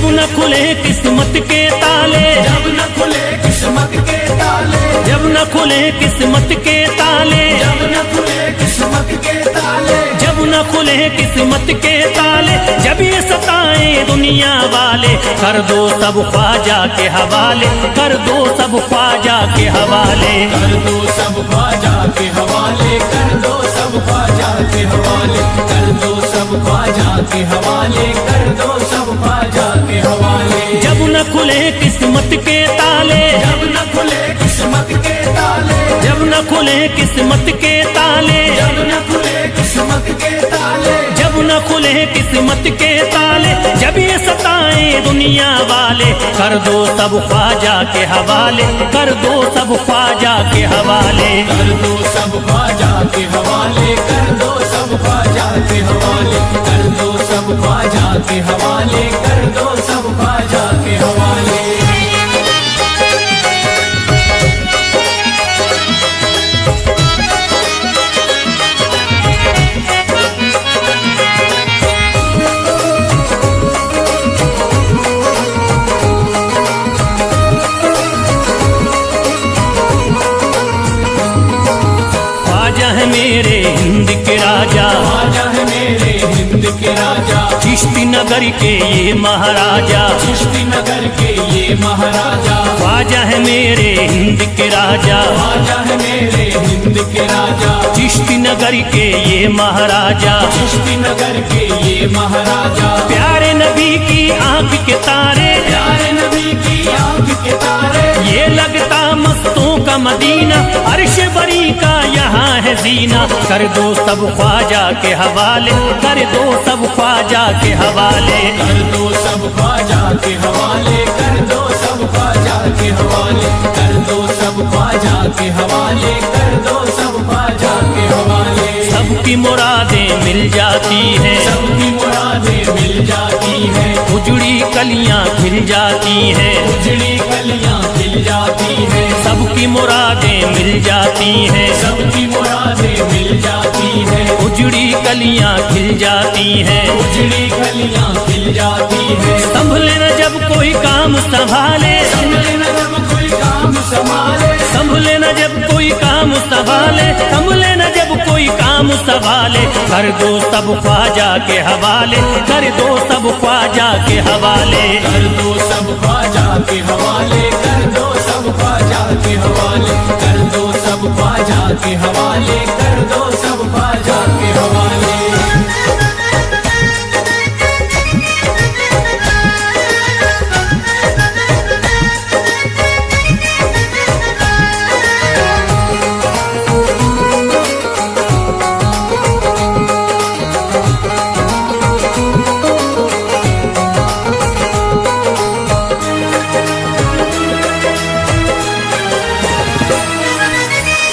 न खुले किस्मत के ताले, जब न खुले किस्मत के ताले, जब न खुले किस्मत के ताले, जब न खुले किस्मत के ताले, जब न खुले किस्मत के ताले, जब ये सताए दुनिया वाले, कर दो सब ख्वाजा के हवाले, कर दो सब ख्वाजा के हवाले, कर दो सब ख्वाजा के हवाले, कर दो सब ख्वाजा के हवाले, कर दो सब ख्वाजा के हवाले, कर दो सब ख्वाजा के हवाले। जब न खुले किस्मत के ताले, जब न खुले किस्मत के ताले, जब न खुले किस्मत के ताले, जब न खुले किस्मत के ताले, जब न खुले किस्मत के ताले, जब ये सताए दुनिया वाले, कर दो सब ख्वाजा के हवाले, कर दो सब ख्वाजा के हवाले, कर दो सब ख्वाजा के हवाले, कर दो सब ख्वाजा के हवाले, कर दो सब ख्वाजा के हवाले, कर दो सब ख्वाजा के हवाले। ख्वाजा है मेरे हिंद के राजा, ख्वाजा है मेरे हिंद के राजा, चिश्ती नगर के ये महाराजा, चिश्ती नगर के ये महाराजा, ख्वाजा है मेरे हिंद के राजा, ख्वाजा है मेरे हिंद के राजा, चिश्ती नगर के ये महाराजा, चिश्ती नगर के ये महाराजा, प्यारे नबी की आंख के तारे, प्यारे नबी की आंख के तारे, ये लगता मस्तों का मदीना, अर्श बरी का यहाँ है जीना, कर दो सब ख्वाजा के हवाले, कर दो सब ख्वाजा के हवाले, कर दो सब ख्वाजा के हवाले, कर दो सब ख्वाजा के हवाले, कर दो सब ख्वाजा के हवाले, कर दो सब ख्वाजा के हवाले। सबकी मुरादें मिल जाती हैं, सबकी मुरादें मिल जाती हैं, उजड़ी कलियां खिल जाती हैं, उजड़ी कलियां खिल जाती हैं, सबकी मुरादें मिल जाती हैं, सबकी मुरादें मिल जाती हैं, उजड़ी कलियां खिल जाती हैं, उजड़ी कलियां खिल जाती हैं। संभले न जब कोई काम संभाले, संभले न जब कोई काम संभाले, संभले न जब कोई काम संभाले, संभले न जब कोई काम संभाले, कर दो सब ख्वाजा के हवाले, कर दो सब ख्वाजा के हवाले, कर दो सब ख्वाजा के हवाले, कर दो सब ख्वाजा के हवाले, कर दो सब ख्वाजा के हवाले, कर दो सब ख्वाजा के हवाले।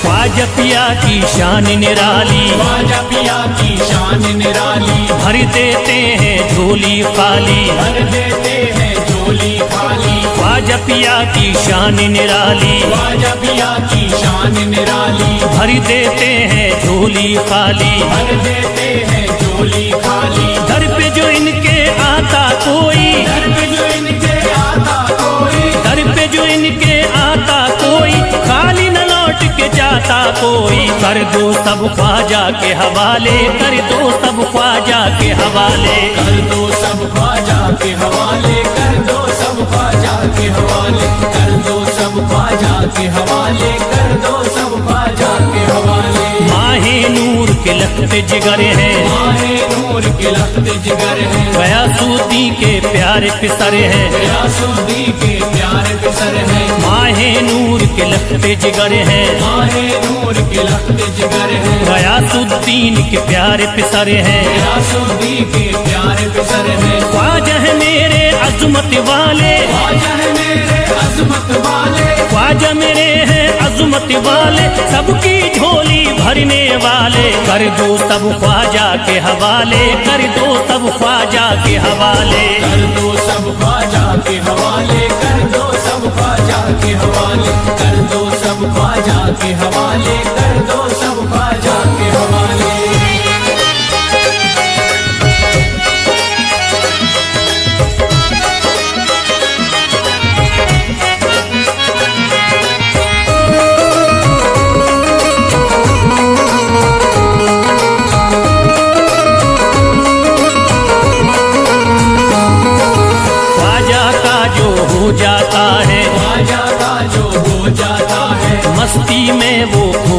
ख्वाजा पिया की शान निराली, ख्वाजा पिया की शान निराली, भर देते हैं झोली खाली, भर देते हैं झोली खाली, ख्वाजा पिया की शान निराली, ख्वाजा पिया की शान निराली, भर देते हैं झोली खाली, भर देते हैं झोली खाली, दर पे जो इनके आता कोई, दर पे जो इनके आता कोई, दर पे जो इनके आता कोई, खाली न लौट के जाता कोई, कर दो सब ख्वाजा के हवाले, कर दो सब ख्वाजा के हवाले, कर दो सब ख्वाजा के हवाले, कर दो सब ख्वाजा के हवाले, कर दो सब ख्वाजा के हवाले, कर दो सब ख्वाजा के हवाले। माहे नूर के लखते जिगर हैं, माहे नूर के लखते जिगर हैं, गयासुद्दीन के प्यारे पिसर हैं, गयासुद्दीन के प्यारे पिसर हैं, माहे नूर के लखते जिगर हैं, माहे नूर के लखते जिगर हैं, गयासुद्दीन के प्यारे पिसर हैं, गयासुद्दीन के प्यारे पिसर हैं। ख्वाजा है मेरे अजमत वाले, ख्वाजा है मेरे अजमत वाले, ख्वाजा मेरे हैं अजमत वाले, सबकी झोली भरने वाले, कर दो सब ख्वाजा के हवाले, कर दो सब ख्वाजा के हवाले, कर दो सब ख्वाजा के हवाले, कर दो सब ख्वाजा के हवाले, कर दो सब ख्वाजा के हवाले, कर दो सब ख्वाजा के हवाले।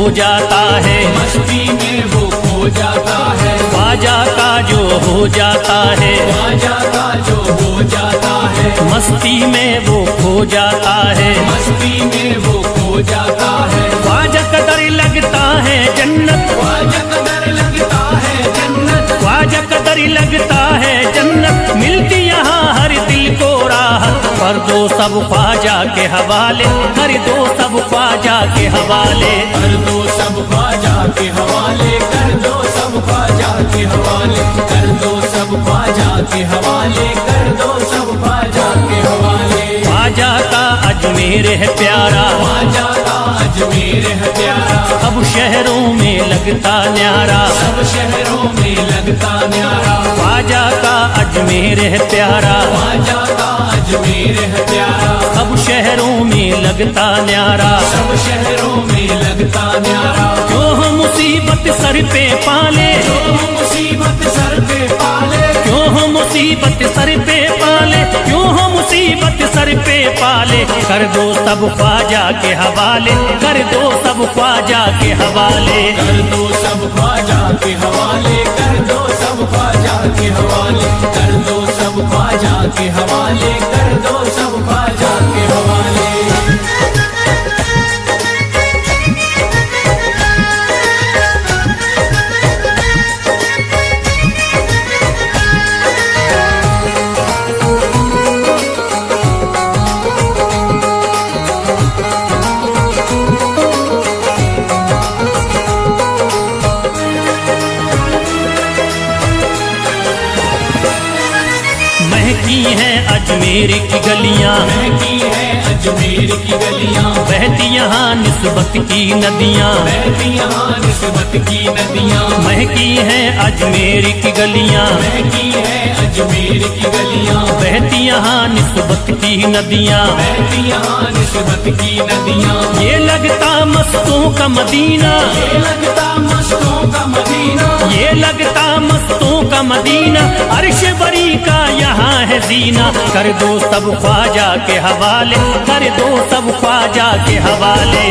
हो जाता है, मस्ती में वो खो जाता है, ख्वाजा का जो हो जाता है, ख्वाजा का जो हो जाता है, मस्ती में वो खो जाता है, मस्ती में वो खो जाता है, ख्वाजा कदर लगता है जन्नत, ख्वाजा कदर लगता है जन्नत, ख्वाजा कदर लगता है जन्नत, मिलती यहाँ हर दिल को राहत, कर दो सब ख्वाजा के हवाले, कर दो सब ख्वाजा के हवाले, कर दो सब ख्वाजा के हवाले, कर दो सब ख्वाजा के हवाले, कर दो सब ख्वाजा के हवाले, कर दो सब ख्वाजा के हवाले। ख्वाजा का अजमेर है प्यारा, ख्वाजा का अजमेर है प्यारा, अब शहरों में लगता न्यारा, सब शहरों में लगता न्यारा, ख्वाजा का अजमेर है प्यारा, ख्वाजा का अजमेर है प्यारा, अब शहरों में लगता न्यारा, सब शहरों में लगता न्यारा, जो हो मुसीबत सर पे पाले, जो मुसीबत सर पे पाले, क्यों हो मुसीबत सर पे पाले, क्यों हो मुसीबत सर पे पाले, कर दो सब ख्वाजा के हवाले, कर दो सब ख्वाजा के हवाले, कर दो सब ख्वाजा के हवाले, कर दो सब ख्वाजा के हवाले, कर दो सब ख्वाजा के हवाले, कर दो सब ख्वाजा के हवाले। महकी है अजमेर की गलियां, महकी है अजमेर की गलियां, बहती यहाँ निस्बत की नदियां, बहती यहाँ निस्बत की नदियां, महकी है अजमेर की गलियां, महकी है अजमेर की गलियां, बहती यहाँ निस्बत की नदियां, बहती यहाँ निस्बत की नदियां, ये लगता मस्तों का मदीना, ये लगता मस्तों का मदीना, ये लगता मस्तों का मदीना, अर्श बरी का यहाँ है जीना, कर दो सब ख्वाजा के हवाले, कर दो सब ख्वाजा के हवाले।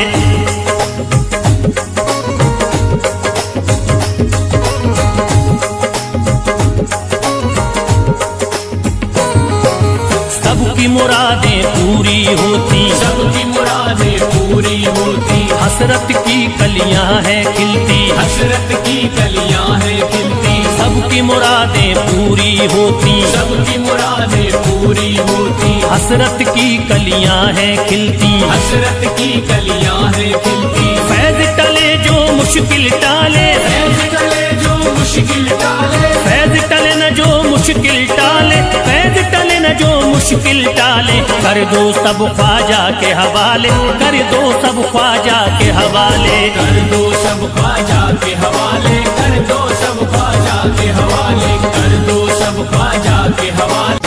सबकी मुरादें पूरी होती, सबकी मुरादें पूरी होती, हसरत की कलियां हैं खिलती, हसरत की कलियां हैं खिलती, सबकी मुरादें पूरी होती, सबकी मुरादें पूरी होती, हसरत की कलियां हैं खिलती, हसरत की कलियां हैं खिलती, फैज टले जो मुश्किल टाले, फैज टले जो मुश्किल टाले, फैज टले न जो मुश्किल टाले, फैज टले न जो मुश्किल टाले, कर दो सब ख्वाजा के हवाले, कर दो सब ख्वाजा के हवाले, कर दो सब ख्वाजा के हवाले, कर दो सब ख्वाजा के हवाले, कर दो सब ख्वाजा के हवाले।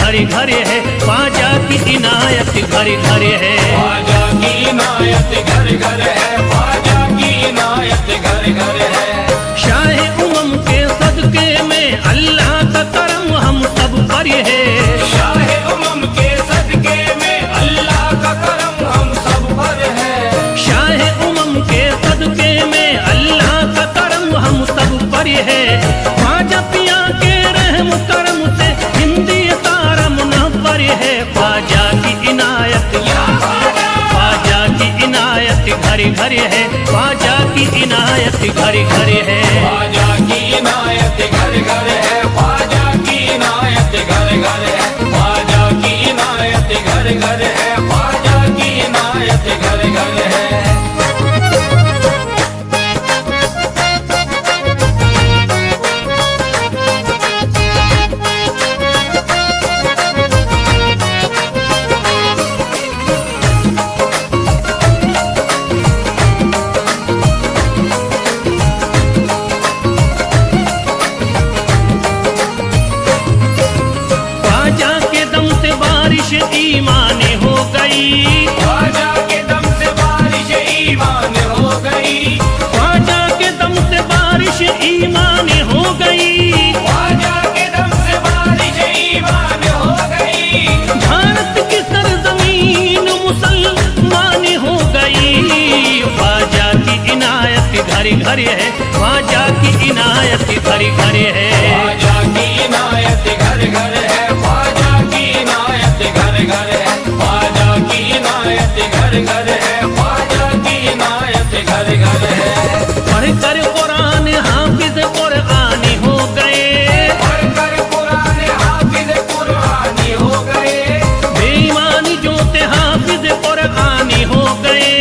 घरे घरे है, ख्वाजा की इनायत घरे घरे है, ख्वाजा की इनायत घर घर है, ख्वाजा की इनायत घर घर है। शाह उमम के सदके में अल्लाह का करम हम सब पर है, शाह उमम के सदके में अल्लाह का करम हम सब पर है, शाह उमम के सदके में अल्लाह का करम हम सब पर है। ख्वाजा पिया के रहम करम से हिंदी तारा मुनव्वर है, ख्वाजा की इनायत, ख्वाजा की इनायत घरे घरे है, ख्वाजा की इनायत घरे घरे है, ख्वाजा की इनायत घर घर है, ख्वाजा की इनायत घर घर है, ख्वाजा की इनायत घरे घरे है, ख्वाजा की इनायत घरे घरे है। ख्वाजा की इनायत घर घर है, ख्वाजा की इनायत घर घर है, ख्वाजा की इनायत घर घर है, ख्वाजा की इनायत घर घर है। पढ़कर कुरान हाफिज कुरानी हो गए, पढ़कर कुरान हाफिज कुरानी हो गए, बेईमानी जो थे हाफिज कुरानी हो गए,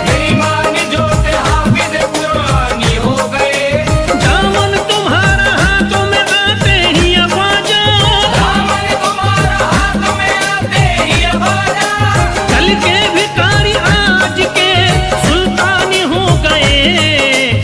बेईमान जो थे हाफिज कुरानी हो गए। दामन तुम्हारा हाथों में आते ही ख्वाजा, दामन तुम्हारा हाथ में आते ही ख्वाजा, कल के भिखारी आज के सुल्तानी हो गए।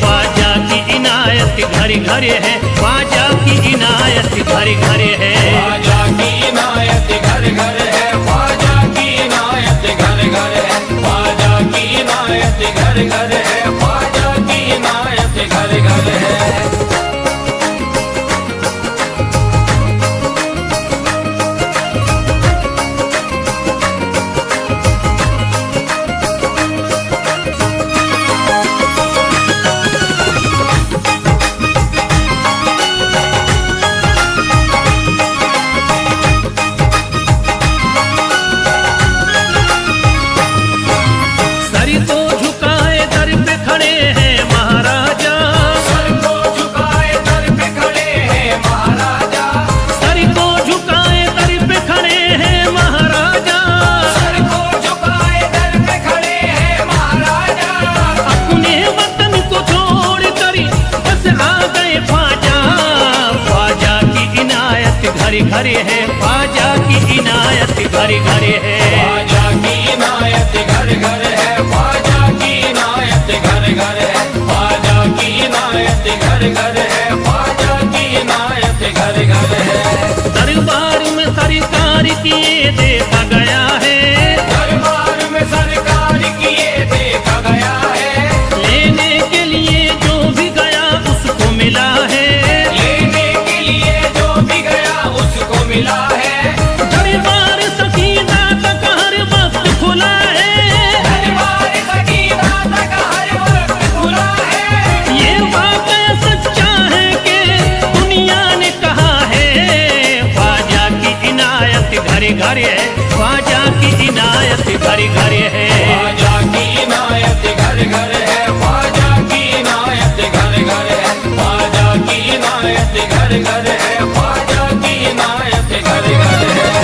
ख्वाजा की इनायत घरे घरे है, ख्वाजा की इनायत घरे घरे है। ख्वाजा की इनायत घर घर है, ख्वाजा की इनायत घर घर है, ख्वाजा की इनायत घर घर है, ख्वाजा की इनायत घर घर है। सर को झुकाए दर पे खड़े हैं महाराजा, सर को झुकाए दर पे खड़े हैं महाराजा, सर को झुकाए दर पे खड़े हैं महाराजा, सर को झुकाए दर पे खड़े हैं महाराजा। अपने वतन को छोड़ कर बस आ गए ख्वाजा। ख्वाजा की इनायत घरे घरे है, ख्वाजा की इनायत घरे घरे है। ख्वाजा की इनायत घर घर है, ख्वाजा की इनायत घर घर है, ख्वाजा की इनायत घर घर है, ख्वाजा की इनायत घर घर है। दरबार में सरकार किए देखा गया है, दरबार में सरकार किए देखा गया है, लेने के लिए जो भी गया उसको मिला है, लेने के लिए जो भी गया उसको मिला है। दरबार सकीना तक हर वक्त खुला है, दरबार सकीना तक हर वक्त खुला है। ये वाकया सच्चा है कि दुनिया ने कहा है। ख्वाजा की इनायत घरे घरे है, ख्वाजा की इनायत घरे घरे है। ख्वाजा की इनायत घर घर है, ख्वाजा की इनायत घर घर है, ख्वाजा की इनायत घर घर है, ख्वाजा की इनायत घर घर है।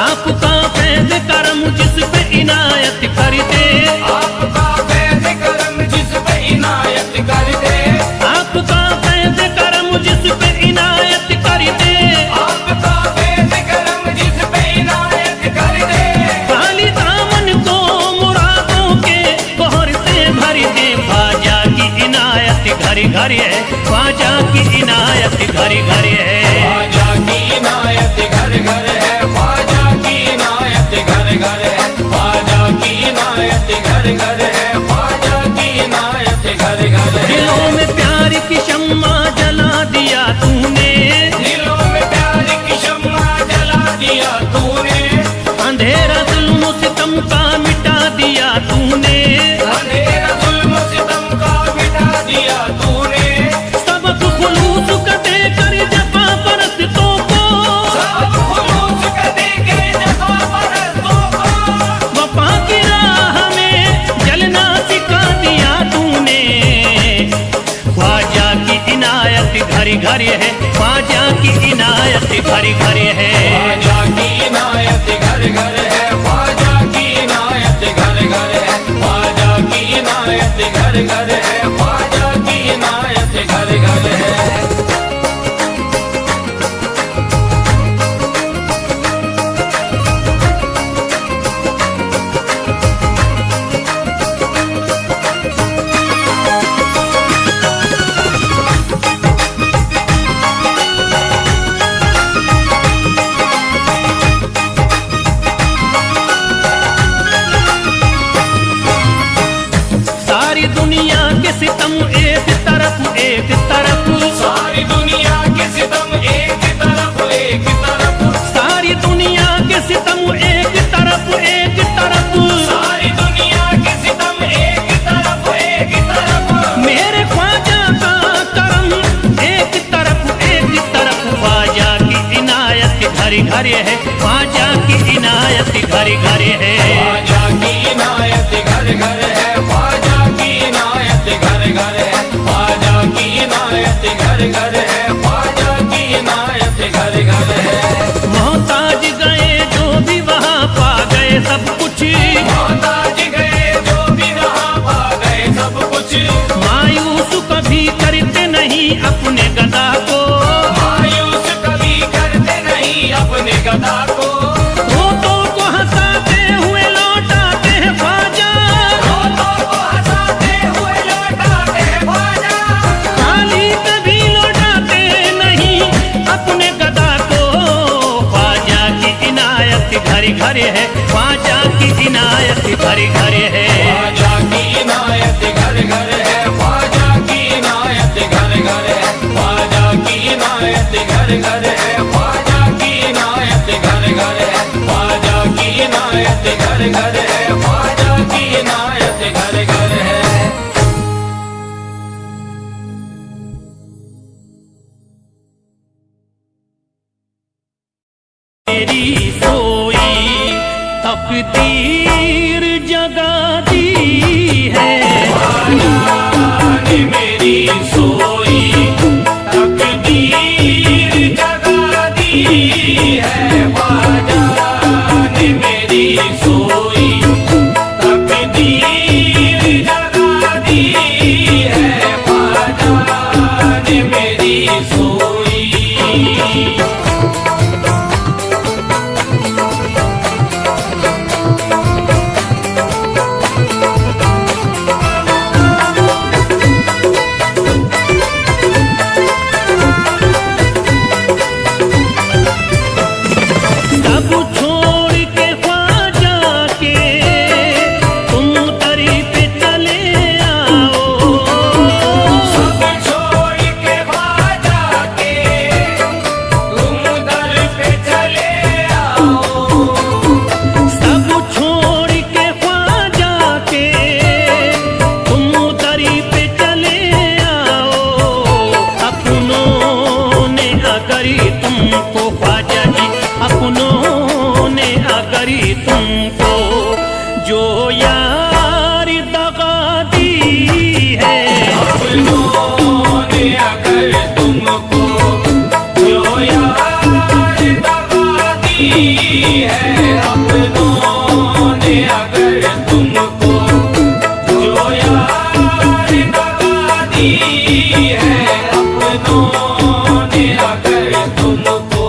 आपका फैज़ करम जिस पे इनायत कर दे, आपका फैज़ करम जिस पे इनायत कर दे, आपका फैज़ करम जिस पे इनायत कर दे, आपका फैज़ करम जिस पे इनायत कर दे। खाली दामन को मुरादों के बहर से भर दे। ख्वाजा की इनायत घरे घरे है, ख्वाजा की इनायत घरे घरे है। ख्वाजा की इनायत घर घर है, ख्वाजा की इनायत घर घर है, ख्वाजा की इनायत घर घर है, ख्वाजा की इनायत घर घर है। दिलों में प्यार की शम्मा जला दिया तूने, दिलों में प्यार की शम्मा जला दिया तूने, अंधेरा जुल्म सितम का मिटा दिया तूने, अंधेरा जुल्म सितम का मिटा दिया तूने। सबक खुलूस का देकर जफा परस्तों को, सब खुलूस का देके जफा परस्तों को, वफा की राह में जलना सिखा दिया तूने। ख्वाजा की इनायत घरे घरे है, ख्वाजा की इनायत घरे घरे है। ख्वाजा की इनायत घर घर है, ख्वाजा की इनायत घर घर है, ख्वाजा की इनायत घर घर है, ख्वाजा की इनायत घर घर है। एक तरफ, सारी दुनिया के सितम एक तरफ, एक तरफ, सारी दुनिया के सितम एक तरफ, एक तरफ, मेरे ख्वाजा का करम एक तरफ, एक तरफ, ख्वाजा की इनायत घर घर है, ख्वाजा की इनायत घर घर है, ख्वाजा की इनायत घर घर है, ख्वाजा की इनायत घर घर है, ख्वाजा की इनायत घर घर है, ख्वाजा की इनायत घर घर है। मोहताज गए जो भी वहाँ पा गए सब कुछ, मोहताज गए जो भी वहाँ पा गए सब कुछ, मायूस कभी करते नहीं अपने गदा को, मायूस कभी करते नहीं अपने गदा को, रोतों को हंसाते हुए लौटाते हैं ख्वाजा, रोतों को हंसाते हुए लौटाते हैं ख्वाजा, खाली कभी लौटाते नहीं अपने गदा को, ख्वाजा की इनायत घर घर है, ख्वाजा की इनायत घर घर है, ख्वाजा की इनायत घर घर है, ख्वाजा की इनायत घर घर है, ख्वाजा की इनायत घर घर है, ख्वाजा की इनायत घर घर है, ख्वाजा की इनायत घर घर है, ख्वाजा की इनायत घर घर है। मेरी सोई तकदीर जगा दी है, ने मेरी सोई तकदीर जगा दी है, ख्वाजा ने मेरी सोई तकदीर जगा दी है, ख्वाजा ने मेरी सोई। सब छोड़ के ख्वाजा के तुम दरी पे चले आओ, सब छोड़ के ख्वाजा के तुम दर पे चले आओ, सब छोड़ के ख्वाजा के तुम दरी पे चले आओ, अपनों ने अगर तुमको ख्वाजा जी, अपनों ने अगर तुमको जो यार दगा दी है, अपनों ने अगर तुमको जो यार दगा दी है, अपनों ने अगर तुमको जो यार दगा दी है, अपनों ने अगर तुमको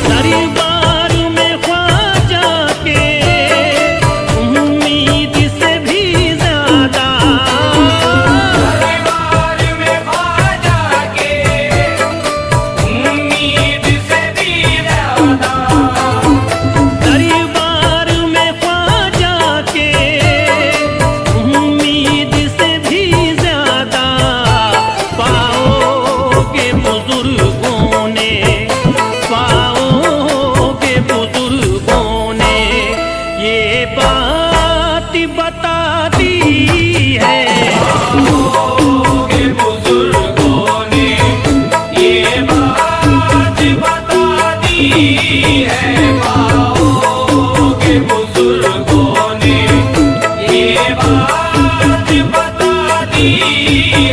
दरबार में ख्वाजा के उम्मीद से भी ज्यादा, दरबार में ख्वाजा के उम्मीद से भी ज्यादा, दरबार में ख्वाजा के उम्मीद से भी ज्यादा, पाओगे बुजुर्गों ने, पाओगे बुजुर्गों ने ये बात बता दी है, के बुजुर्गों ने ये बात बता दी है, पाओ के बुजुर्गों ने ये बात बता दी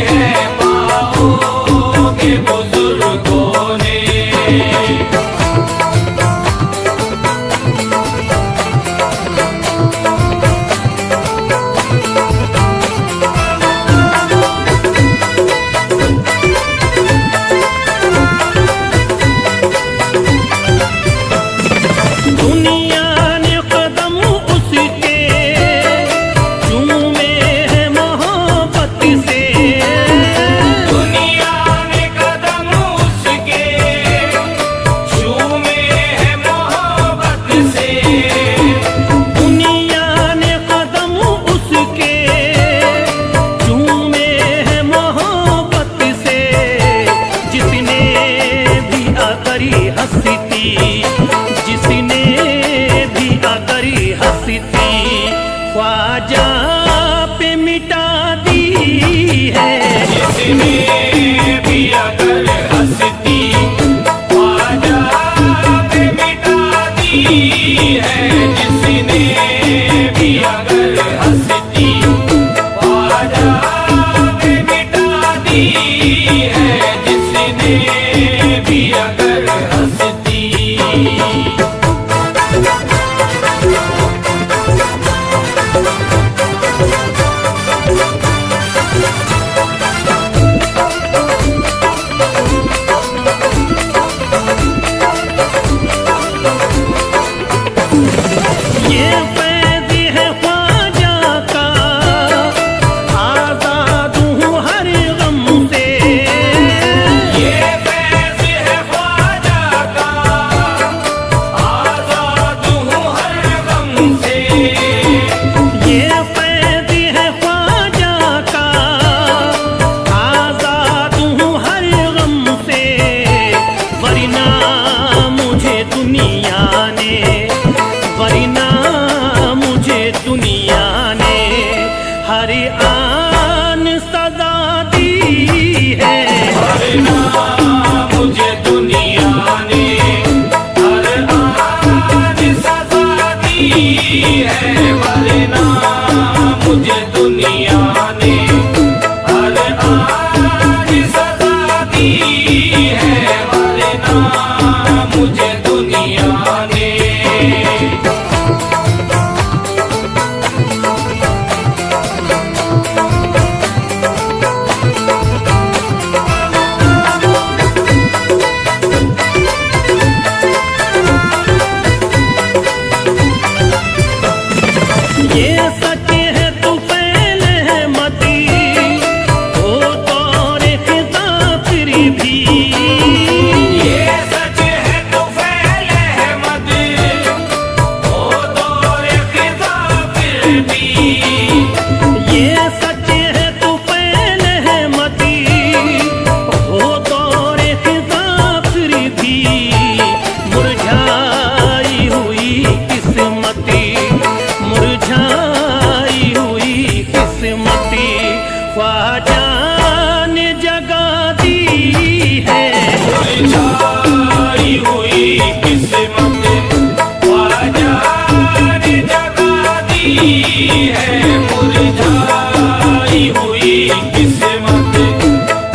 है, पाओ के बुजुर्गों ने। आकरी हंसती, जिसने भी आकरी हंसती ख्वाजा पे मिटा दी है। जिसने भी अगर हंसती ख्वाजा पे मिटा दी है। जिसने भी अगर हंसती ख्वाजा पे मिटा दी है। जिसने भी अगर हंसती। ये फैज़ है ख्वाजा का, आज़ाद हूँ हर गम से। ये फैज़ है ख्वाजा का, आज़ाद हूँ हर गम से। ये फैज़ है ख्वाजा का, आज़ाद हूँ हर गम से। वरना मुझे दुनिया ने, वरना मुझे दुनिया ने हर आन सजा दी है। वरना मुझे दुनिया ने हर आन सजा दी है। वरना मुझे दुनिया ने हर आन सजा दी है। वरना मुझे दुनिया ने। ये सच है तू पहले है मती, हो तौरे खिता फिर भी। ये सच है तो फैले है मत, ओ दौरे खिज़ा फिर भी। ये सच है तू पहले है मती, हो दौरे खिज़ा फिर भी। मुरझाई हुई किस्मती, मुरझाई हुई किस्मती ख्वाजा ने जगा दी है। मुरझाई हुई किस्मत ख्वाजा ने जगा दी है। मुरझाई हुई किस्मत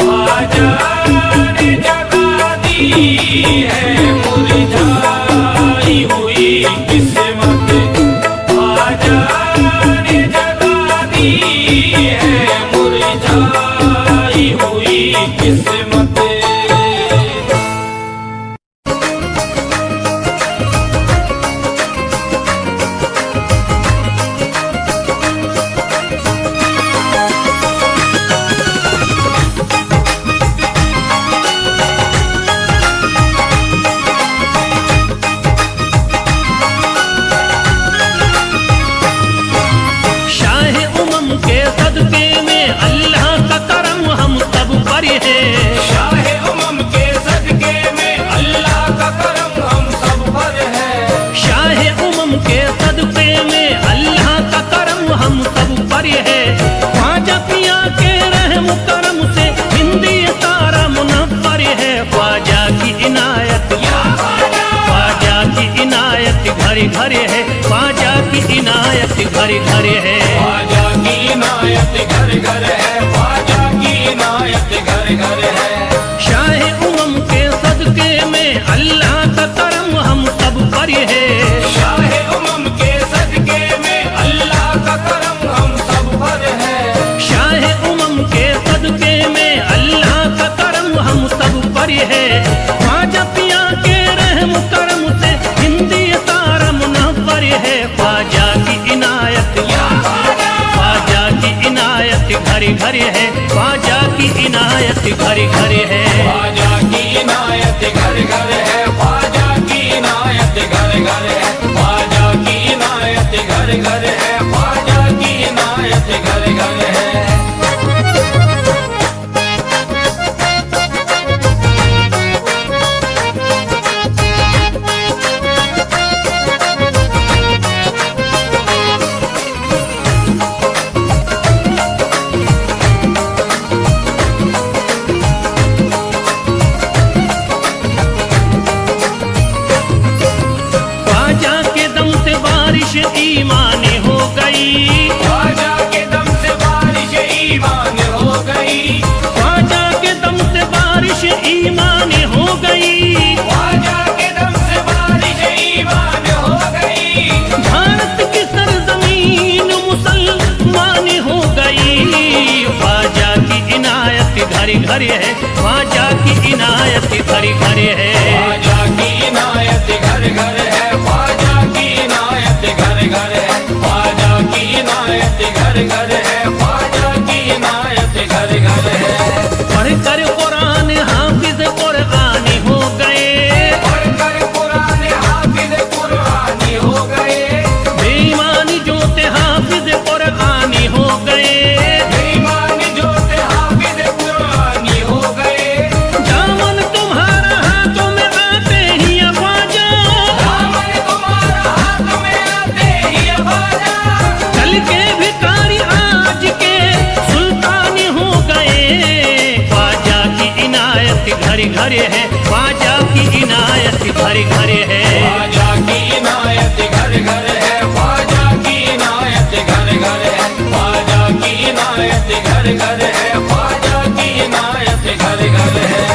ख्वाजा ने जगा दी है। मुरझाई हुई किस्मत ख्वाजा ने जगा दी है। मुरझाई हुई किस्मत। शाह उमम के सदके में अल्लाह का करम हम सब पर है। शाह उमम के सदके में अल्लाह का करम हम सब पर है। शाह उमम के सदके में अल्लाह का करम हम सब पर है। ख्वाजा पिया के रहम करम से हिंदी तारा मुनव्वर है। ख्वाजा की इनायत, ख्वाजा की इनायत घर घर है। ख्वाजा की इनायत घर घर है। ख्वाजा की इनायत घर घर है। ख्वाजा की इनायत घर घर है। शाह उमम के सदके में अल्लाह का करम हम सब पर है। शाह उमम के सदके में अल्लाह का करम हम सब पर है। शाह उमम के सदके में अल्लाह का करम हम सब पर है। ख्वाजा पिया के रहम करम से हिंदी तारा मुनव्वर है। ख्वाजा की इनायत, ख्वाजा की इनायत घर घर है। ख्वाजा की इनायत घर घर है। ख्वाजा की इनायत घर घर है। ख्वाजा की इनायत घर घर है। ख्वाजा की इनायत घर घर है। ख्वाजा की इनायत घर घर है। ईमान हो गई, ख्वाजा के दम से बारिश ईमान हो गई। भारत की सरजमीन मुसलमान हो गई। ख्वाजा की इनायत घरे घरे है, ख्वाजा की इनायत घरे घरे है। ख्वाजा की इनायत घर घर है, ख्वाजा की इनायत घर घर है, ख्वाजा की इनायत घर घर है, ख्वाजा की इनायत घर घर है। पढ़कर कुरान हाफिज कुरानी हो गए, पढ़कर कुरान हाफिज कुरानी हो गए। बेईमान जो थे हाफिज कुरानी हो गए। बेईमान जो थे हाफिज कुरानी हो गए। दामन तुम्हारा हाथों में आते ही ख्वाजा, दामन तुम्हारा हाथ में आते ही ख्वाजा। कल के भिखारी आज के सुल्तान हो गए। ख्वाजा की इनायत घरे घरे है, ख्वाजा की इनायत घरे घरे है। ख्वाजा की इनायत घर घर है, ख्वाजा की इनायत घर घर है, ख्वाजा की इनायत घर घर है, ख्वाजा की इनायत घर घर है।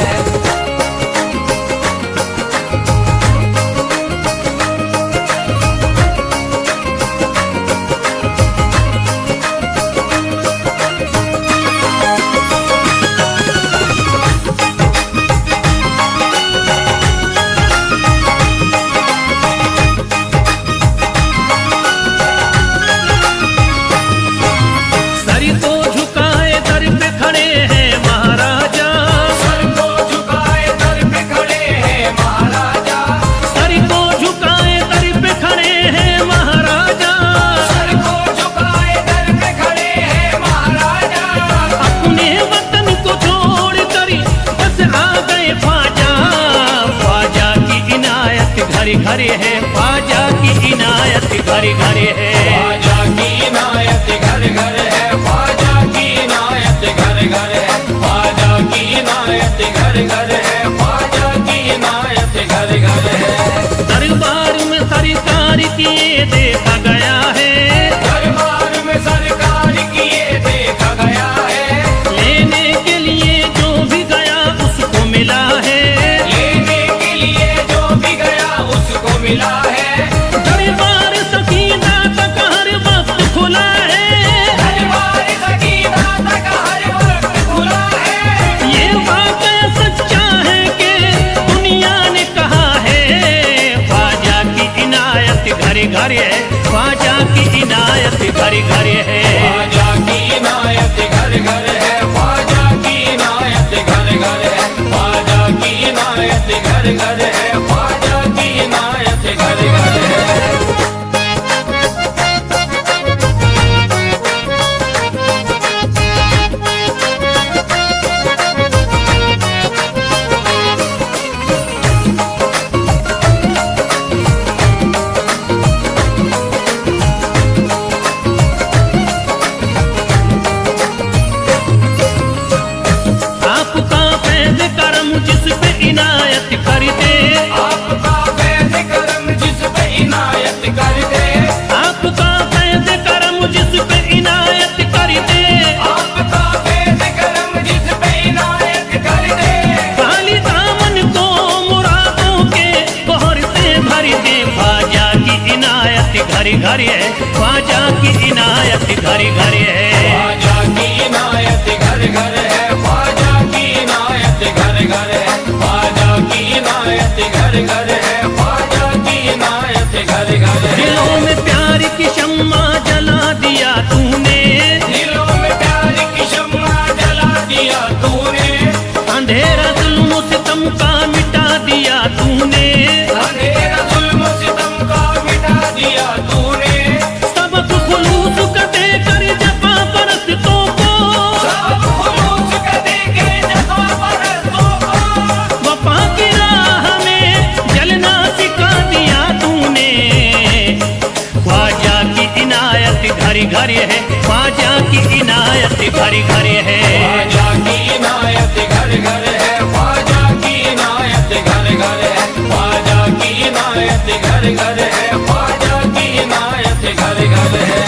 सर को झुकाए दर पे खड़े हैं महाराजा, सर को झुकाए दर पे खड़े हैं महाराजा। सर को झुकाए दर पे खड़े हैं महाराजा। सर को झुकाए दर पे खड़े हैं महाराजा। अपने वतन को छोड़ कर बस आ गए ख्वाजा। ख्वाजा की इनायत घरे घरे है, ख्वाजा की इनायत घरे घरे है। ख्वाजा की इनायत घर घर है, ख्वाजा की इनायत घर घर है, ख्वाजा की इनायत घर घर है, ख्वाजा की इनायत घर घर है। दरबार में सरकार किए देखा गया है, दरबार में सरकार किए देखा गया है। लेने के लिए जो भी गया उसको मिला है। लेने के लिए जो भी गया उसको मिला है। दरबार सकीना तक हर वक्त खुला है। दरबार सकीना तक हर वक्त खुला है। ये वाक़या सच्चा है कि दुनिया ने कहा है। ख्वाजा की इनायत घरे घरे है, ख्वाजा की इनायत घरे घरे है। ख्वाजा की इनायत घर घर है, ख्वाजा की इनायत घर घर है, ख्वाजा की इनायत घर घर है, ख्वाजा की इनायत घर घर है। आपका फैज़ करम जिस पे इनायत कर दे, आपका फैज़ करम जिस पे इनायत कर दे। आपका फैज़ करम जिस पे इनायत कर दे। आपका फैज़ करम जिस पे इनायत कर दे। खाली दामन को मुरादों के बहर से भर दे। ख्वाजा की इनायत घरे घरे है, ख्वाजा की इनायत घरे घरे है। ख्वाजा की इनायत घर घर है, ख्वाजा की इनायत घर घर है, ख्वाजा की इनायत घर घर है, ख्वाजा की इनायत घर घर है। दिलों में प्यार की शम्मा जला दिया तूने, दिलों में प्यार की शम्मा जला दिया तूने। अंधेरा जुल्म सितम का मिटा दिया तूने। अंधेरा जुल्म सितम का मिटा दिया तूने। सबक खुलूस का देकर जफा परस्तों को, सब खुलूस का देके जफा परस्तों को। वफा की राह में जलना सिखा दिया तूने। ख्वाजा की इनायत घरे घरे है, ख्वाजा की इनायत घरे घरे है। ख्वाजा की इनायत घर घर है, ख्वाजा की इनायत घर घर है, ख्वाजा की इनायत घर घर है, ख्वाजा की इनायत घर घर है।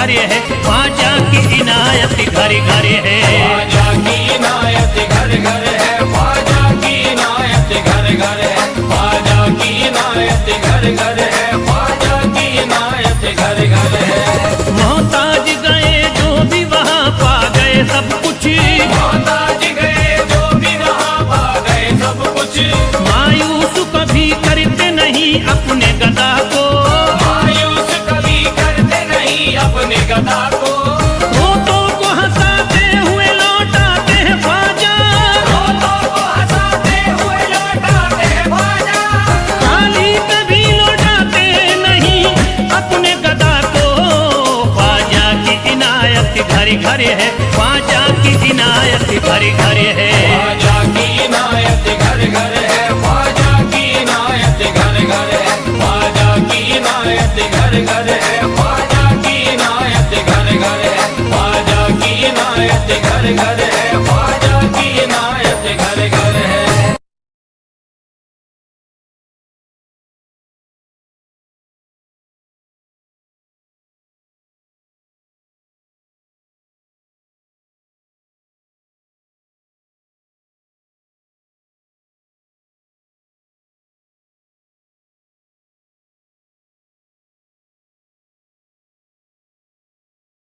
घर है, ख्वाजा की इनायत घर घर है। ख्वाजा की इनायत घर घर है, ख्वाजा की इनायत घर घर है, ख्वाजा की इनायत घर घर है, ख्वाजा की इनायत घर घर है। मोहताज गए जो भी वहाँ पा गए सब कुछ, मोहताज गए जो भी वहाँ पा गए सब कुछ, मायूस कभी करते नहीं अपने गदा को, मायूस कभी करते नहीं अपने गदा को, रोतों को हंसाते हुए लौटाते हैं ख्वाजा, रोतों को हंसाते हुए लौटाते हैं ख्वाजा, खाली कभी लौटाते नहीं अपने गदा को। ख्वाजा की इनायत घर घर है, ख्वाजा की इनायत घर घर है।